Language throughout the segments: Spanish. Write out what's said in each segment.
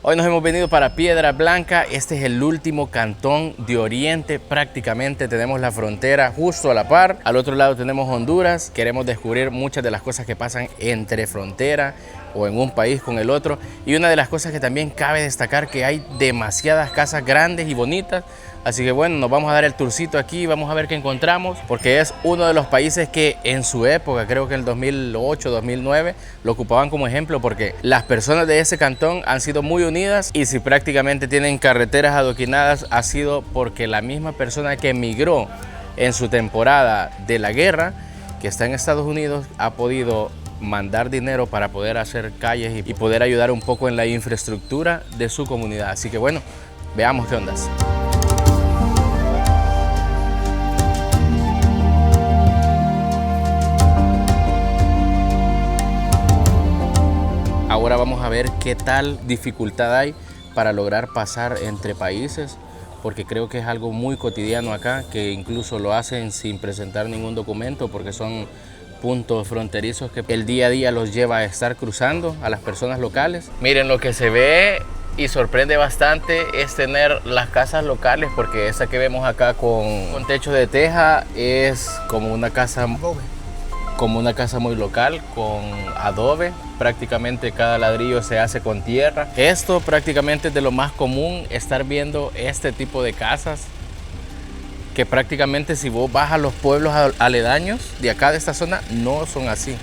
Hoy nos hemos venido para Piedra Blanca. Este es el último cantón de Oriente. Prácticamente tenemos la frontera justo a la par. Al otro lado tenemos Honduras. Queremos descubrir muchas de las cosas que pasan entre frontera o en un país con el otro. Y una de las cosas que también cabe destacar que hay demasiadas casas grandes y bonitas. Así que bueno, nos vamos a dar el tourcito aquí, vamos a ver qué encontramos, porque es uno de los países que en su época, creo que en el 2008, 2009, lo ocupaban como ejemplo, porque las personas de ese cantón han sido muy unidas y si prácticamente tienen carreteras adoquinadas ha sido porque la misma persona que emigró en su temporada de la guerra, que está en Estados Unidos, ha podido mandar dinero para poder hacer calles y poder ayudar un poco en la infraestructura de su comunidad. Así que bueno, veamos qué ondas. Ahora vamos a ver qué tal dificultad hay para lograr pasar entre países, porque creo que es algo muy cotidiano acá, que incluso lo hacen sin presentar ningún documento, porque son puntos fronterizos que el día a día los lleva a estar cruzando a las personas locales. Miren, lo que se ve y sorprende bastante es tener las casas locales, porque esa que vemos acá con techo de teja es como una casa muy local, con adobe. Prácticamente cada ladrillo se hace con tierra. Esto prácticamente es de lo más común, estar viendo este tipo de casas, que prácticamente si vos vas a los pueblos aledaños de acá de esta zona, no son así.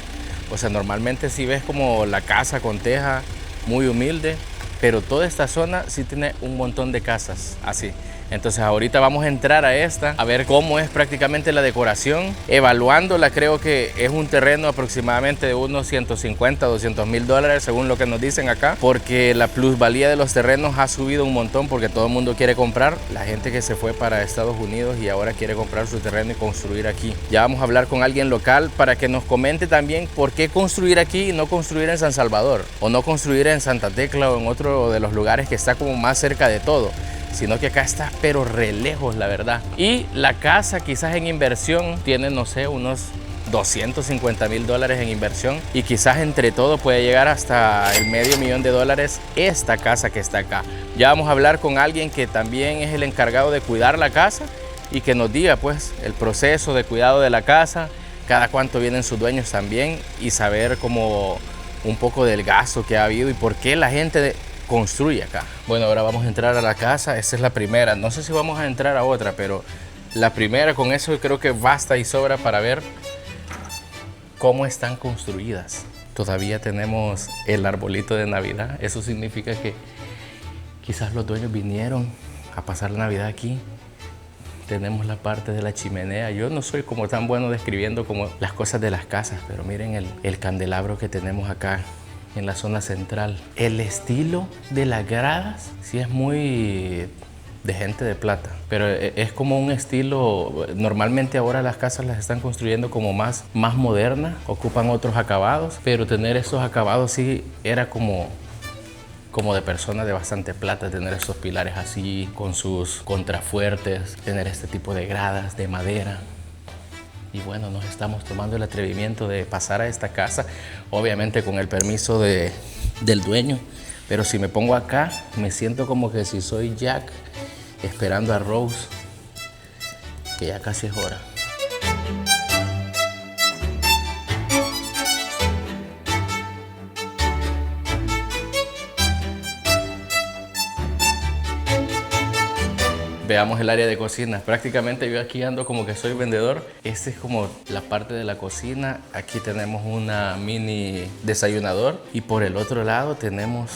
O sea, normalmente si ves como la casa con teja, muy humilde, pero toda esta zona sí tiene un montón de casas así. Entonces ahorita vamos a entrar a esta, a ver cómo es prácticamente la decoración. Evaluándola, creo que es un terreno aproximadamente de unos 150, 200 mil dólares, según lo que nos dicen acá, porque la plusvalía de los terrenos ha subido un montón, porque todo el mundo quiere comprar. La gente que se fue para Estados Unidos y ahora quiere comprar su terreno y construir aquí. Ya vamos a hablar con alguien local para que nos comente también por qué construir aquí y no construir en San Salvador, o no construir en Santa Tecla o en otro de los lugares que está como más cerca de todo, sino que acá está pero re lejos, la verdad. Y la casa quizás en inversión tiene, no sé, unos 250 mil dólares en inversión, y quizás entre todo puede llegar hasta el $500,000 esta casa que está acá. Ya vamos a hablar con alguien que también es el encargado de cuidar la casa y que nos diga pues el proceso de cuidado de la casa, cada cuánto vienen sus dueños también, y saber como un poco del gasto que ha habido y por qué la gente construye acá. Bueno, ahora vamos a entrar a la casa. Esta es la primera. No sé si vamos a entrar a otra, pero la primera, con eso creo que basta y sobra para ver cómo están construidas. Todavía tenemos el arbolito de Navidad. Eso significa que quizás los dueños vinieron a pasar la Navidad aquí. Tenemos la parte de la chimenea. Yo no soy como tan bueno describiendo como las cosas de las casas, pero miren el candelabro que tenemos acá en la zona central. El estilo de las gradas sí es muy de gente de plata, pero es como un estilo, normalmente ahora las casas las están construyendo como más modernas, ocupan otros acabados, pero tener esos acabados sí era como de personas de bastante plata, tener esos pilares así con sus contrafuertes, tener este tipo de gradas de madera. Y bueno, nos estamos tomando el atrevimiento de pasar a esta casa, obviamente con el permiso del dueño. Pero si me pongo acá, me siento como que si soy Jack esperando a Rose, que ya casi es hora. Veamos el área de cocina. Prácticamente yo aquí ando como que soy vendedor. Esta es como la parte de la cocina. Aquí tenemos una mini desayunador y por el otro lado tenemos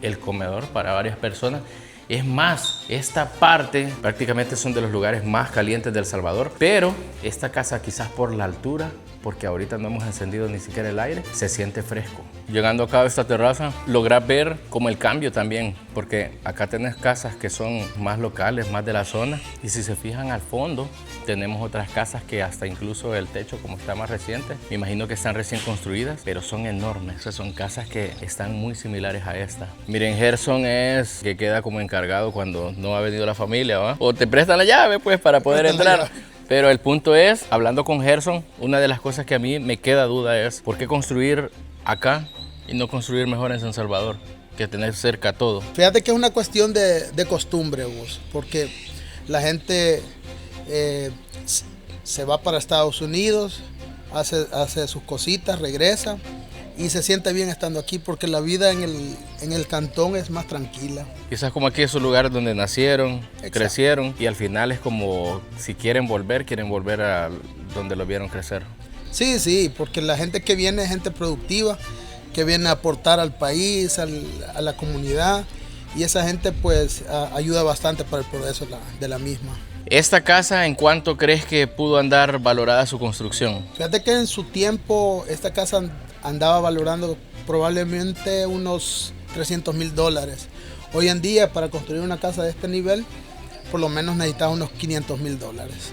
el comedor para varias personas. Es más, esta parte prácticamente son de los lugares más calientes de El Salvador, pero esta casa quizás por la altura, porque ahorita no hemos encendido ni siquiera el aire, se siente fresco. Llegando acá a esta terraza, lográs ver como el cambio también, porque acá tenés casas que son más locales, más de la zona, y si se fijan al fondo, tenemos otras casas que hasta incluso el techo, como está más reciente, me imagino que están recién construidas, pero son enormes. O sea, son casas que están muy similares a esta. Miren, Gerson es que queda como encargado cuando no ha venido la familia, ¿va? O te prestan la llave, pues, para poder entrar. Pero el punto es, hablando con Gerson, una de las cosas que a mí me queda duda es ¿por qué construir acá y no construir mejor en San Salvador? que tener cerca todo. Fíjate que es una cuestión de costumbre, vos, porque la gente se va para Estados Unidos, hace sus cositas, regresa y se siente bien estando aquí porque la vida en el cantón es más tranquila. Quizás como aquí es su lugar donde nacieron, Exacto. Crecieron, y al final es como si quieren volver a donde lo vieron crecer. Sí, sí, porque la gente que viene es gente productiva, que viene a aportar al país, a la comunidad, y esa gente pues ayuda bastante para el progreso de la misma. ¿Esta casa en cuánto crees que pudo andar valorada su construcción? Fíjate que en su tiempo esta casa andaba valorando probablemente unos $300,000. Hoy en día para construir una casa de este nivel por lo menos necesitas unos $500,000.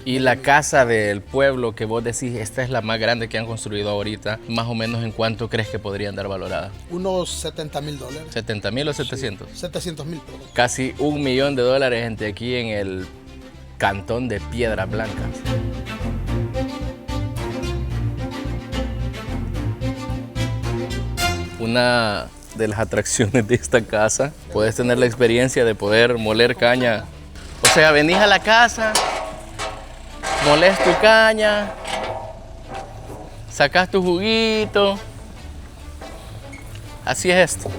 Y la casa del pueblo que vos decís, esta es la más grande que han construido ahorita, más o menos en cuánto crees que podría andar valorada? Unos $70,000. ¿70,000 o 700? Sí, 700,000, perdón. Casi $1,000,000 entre aquí en el cantón de Piedras Blancas. Una de las atracciones de esta casa, puedes tener la experiencia de poder moler caña. O sea, venís a la casa, molés tu caña, sacás tu juguito. Así es esto.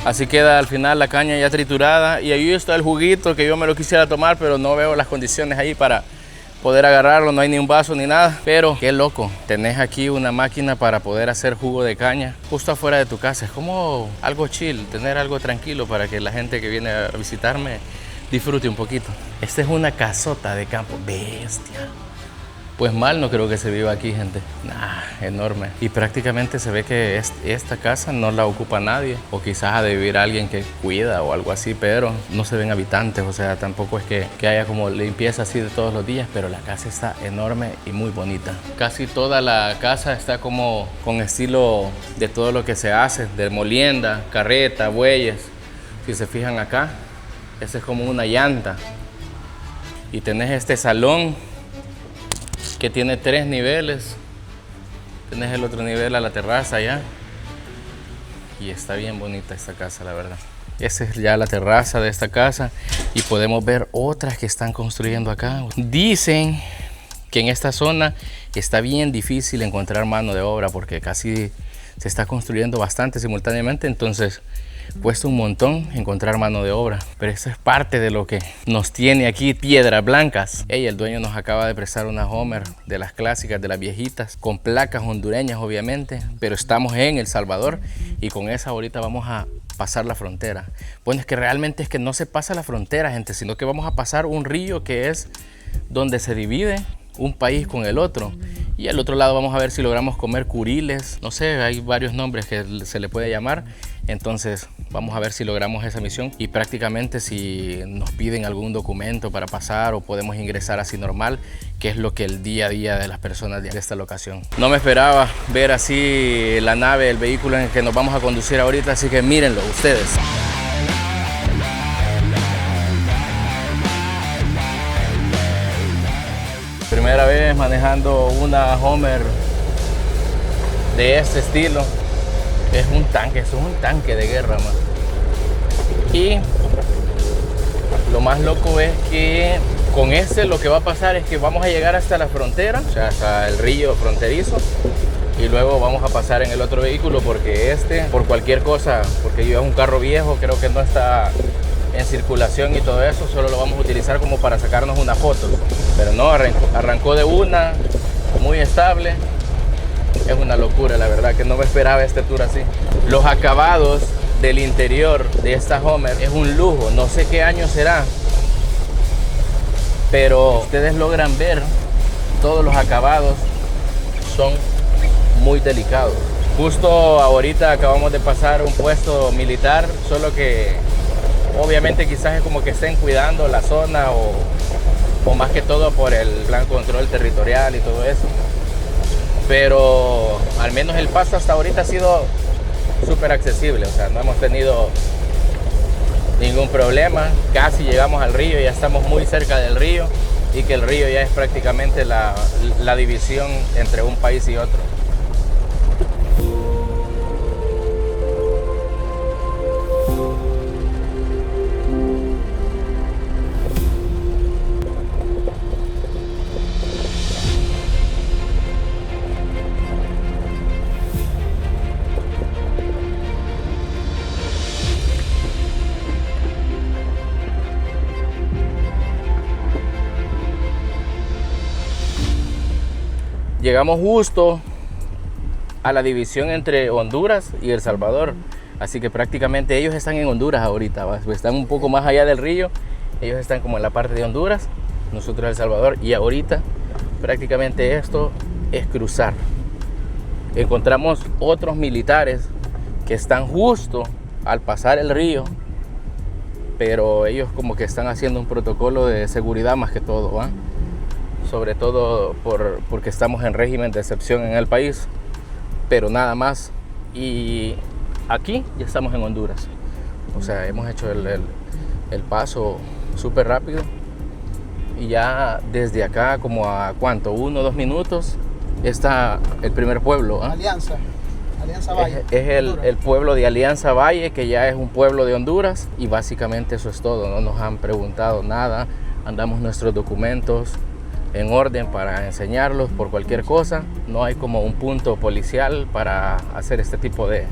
Así queda al final la caña ya triturada y ahí está el juguito que yo me lo quisiera tomar, pero no veo las condiciones ahí para poder agarrarlo, no hay ni un vaso ni nada. Pero qué loco, tenés aquí una máquina para poder hacer jugo de caña justo afuera de tu casa. Es como algo chill, tener algo tranquilo para que la gente que viene a visitarme disfrute un poquito. Esta es una casota de campo, bestia. Pues mal no creo que se viva aquí, gente. Nah, enorme. Y prácticamente se ve que esta casa no la ocupa nadie. O quizás ha de vivir alguien que cuida o algo así, pero no se ven habitantes. O sea, tampoco es que haya como limpieza así de todos los días, pero la casa está enorme y muy bonita. Casi toda la casa está como con estilo de todo lo que se hace, de molienda, carreta, bueyes. Si se fijan acá, esta es como una llanta. Y tenés este salón que tiene 3 niveles. Tenés el otro nivel a la terraza allá. Y está bien bonita esta casa, la verdad. Esa es ya la terraza de esta casa. Y podemos ver otras que están construyendo acá. Dicen que en esta zona está bien difícil encontrar mano de obra porque casi se está construyendo bastante simultáneamente. Entonces cuesta un montón encontrar mano de obra, pero eso es parte de lo que nos tiene aquí Piedras Blancas. El dueño nos acaba de prestar una Homer de las clásicas, de las viejitas, con placas hondureñas obviamente, pero estamos en El Salvador y con esa ahorita vamos a pasar la frontera. Bueno, es que realmente es que no se pasa la frontera, gente, sino que vamos a pasar un río que es donde se divide un país con el otro. Y al otro lado vamos a ver si logramos comer curiles, no sé, hay varios nombres que se le puede llamar. Entonces vamos a ver si logramos esa misión y prácticamente si nos piden algún documento para pasar o podemos ingresar así normal, que es lo que el día a día de las personas de esta locación. No me esperaba ver así la nave, el vehículo en el que nos vamos a conducir ahorita, así que mírenlo ustedes. Primera vez manejando una Homer de este estilo. Es un tanque de guerra, man. Y lo más loco es que con lo que va a pasar es que vamos a llegar hasta la frontera, o sea, hasta el río fronterizo, y luego vamos a pasar en el otro vehículo porque por cualquier cosa, porque yo es un carro viejo, creo que no está en circulación y todo eso, solo lo vamos a utilizar como para sacarnos una foto. Pero no, arrancó de una, muy estable. Es una locura, la verdad que no me esperaba este tour así. Los acabados del interior de esta Homer es un lujo, no sé qué año será, pero ustedes logran ver todos los acabados, son muy delicados. Justo ahorita acabamos de pasar un puesto militar, solo que obviamente quizás es como que estén cuidando la zona o más que todo por el plan control territorial y todo eso. Pero al menos el paso hasta ahorita ha sido súper accesible, o sea, no hemos tenido ningún problema. Casi llegamos al río, ya estamos muy cerca del río y que el río ya es prácticamente la división entre un país y otro. llegamos justo a la división entre Honduras y El Salvador. Así que prácticamente ellos están en Honduras ahorita, ¿va? Están un poco más allá del río. Ellos están como en la parte de Honduras, nosotros El Salvador. Y ahorita prácticamente esto es cruzar. Encontramos otros militares que están justo al pasar el río, pero ellos como que están haciendo un protocolo de seguridad más que todo, ¿va? Sobre todo porque estamos en régimen de excepción en el país, pero nada más. Y aquí ya estamos en Honduras, o sea, hemos hecho el paso súper rápido y ya desde acá como a ¿cuánto? 1 o 2 minutos está el primer pueblo, ¿eh? Alianza Valle. Es el pueblo de Alianza Valle, que ya es un pueblo de Honduras, y básicamente eso es todo. No nos han preguntado nada, andamos nuestros documentos en orden para enseñarlos por cualquier cosa. No hay como un punto policial para hacer este tipo de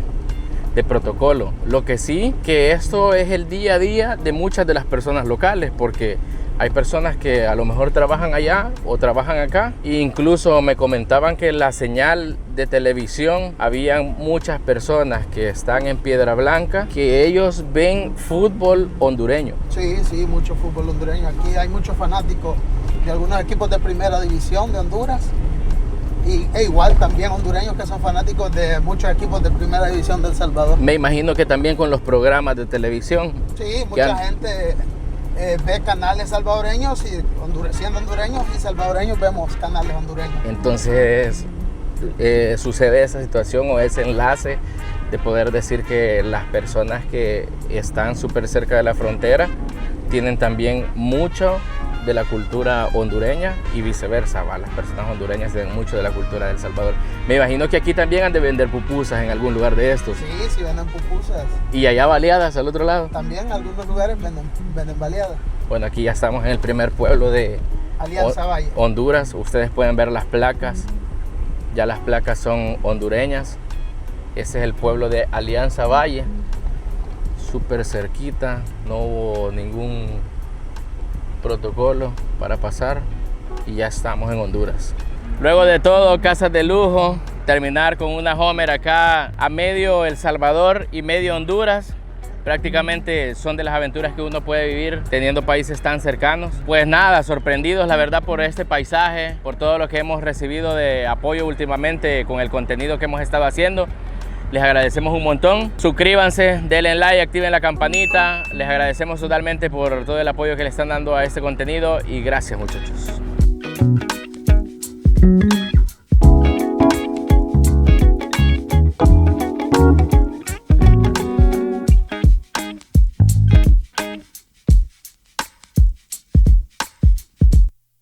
protocolo. Lo que sí, que esto es el día a día de muchas de las personas locales, porque hay personas que a lo mejor trabajan allá o trabajan acá, e incluso me comentaban que la señal de televisión, habían muchas personas que están en Piedra Blanca que ellos ven fútbol hondureño. Sí, mucho fútbol hondureño. Aquí hay muchos fanáticos de algunos equipos de primera división de Honduras, e igual también hondureños que son fanáticos de muchos equipos de primera división de El Salvador. Me imagino que también con los programas de televisión. Sí, mucha gente ve canales salvadoreños, y siendo hondureños y salvadoreños vemos canales hondureños. Entonces sucede esa situación o ese enlace de poder decir que las personas que están súper cerca de la frontera tienen también mucho de la cultura hondureña y viceversa, ¿va? Las personas hondureñas tienen mucho de la cultura de El Salvador. Me imagino que aquí también han de vender pupusas en algún lugar de estos. Sí, venden pupusas. ¿Y allá baleadas al otro lado? También en algunos lugares venden baleadas. Bueno, aquí ya estamos en el primer pueblo de Alianza Valle, Honduras. Ustedes pueden ver las placas. Ya las placas son hondureñas. Ese es el pueblo de Alianza Valle. Súper cerquita. No hubo ningún protocolo para pasar y ya estamos en Honduras. Luego de todo, casas de lujo, terminar con una Homer acá a medio El Salvador y medio Honduras, prácticamente son de las aventuras que uno puede vivir teniendo países tan cercanos. Pues nada, sorprendidos la verdad por este paisaje, por todo lo que hemos recibido de apoyo últimamente con el contenido que hemos estado haciendo. Les agradecemos un montón. Suscríbanse, denle like, activen la campanita. Les agradecemos totalmente por todo el apoyo que le están dando a este contenido y gracias, muchachos.